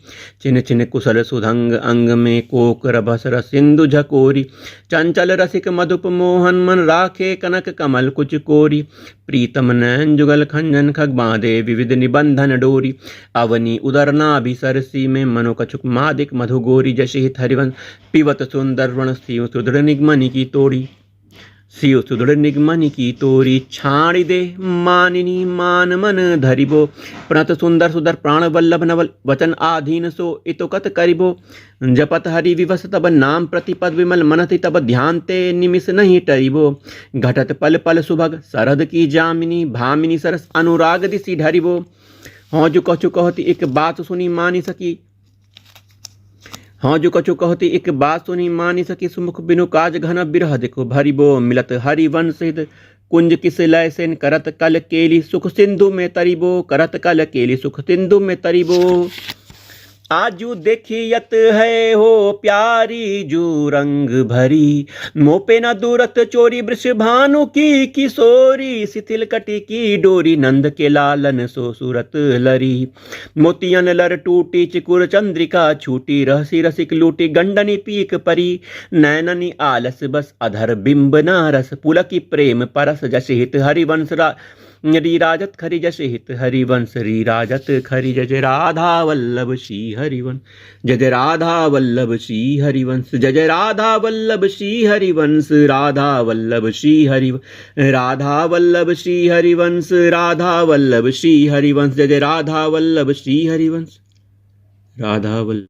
चिन चिन कुशल सुधंग अंग में कोक रभस रस सिंधु झकोरी चंचल रसिक मधुप मोहन मन राखे कनक कमल कुच कोरी प्रीतम नैन जुगल खंजन खग बांधे विविध निबंधन डोरी अवनी उदरना भी सरसी में मनो कछुक मादिक मधु गोरी जशित हरिवंश पिवत सुंदर वर्ण सिंह सुदृढ़ निगमनि की तोड़ी सियो सुदृढ़ निगमनि की तोरी छाड़ी दे मानिनी मान मन धरिबो प्रणत सुंदर सुदर प्राण वल्लभ नवल वचन आधीन सो इतो कत करिबो जपत हरि विवस तब नाम प्रतिपद विमल मनति तब ध्यान ते निमिष नहीं टरिबो घटत पल पल सुभग सरद की जामिनी भामिनी सरस अनुराग दिसी ढरिबो हौं जो कछु कहती एक बात सुनी मानी सकी हाँ जो कछु कहती एक बात सुनी मानी सकी सुमुख बिनु काज घन बिरह देखो भरिबो मिलत हरिवंश सिद्ध कुंज किस लय सेन करत कल केली सुख सिंधु में तरिबो करत कल केली सुख सिंधु में तरिबो आजू देखियत है हो प्यारी जू रंग भरी मोपे न दूरत चोरी वृषभानु की किशोरी शिथिल कटी की डोरी नंद के लालन सो सूरत लरी मोतियन लर टूटी चिकुर चंद्रिका छूटी रहसी रसिक लूटी गंडनी पीक परी नैननी आलस बस अधर बिंब नारस पुलकी प्रेम परस जशिहित हरिवंश रीराजत खरी जश हित हरिवंश रीराजत खरी जय राधा वल्लभ श्री हरिवंश जय राधा वल्लभ श्री हरिवंश जय राधा वल्लभ श्री हरिवंश राधा वल्लभ श्री हरिवंश राधा वल्लभ श्री हरिवंश राधा वल्लभ श्री हरिवंश जय राधा वल्लभ श्री हरिवंश राधा वल्लभ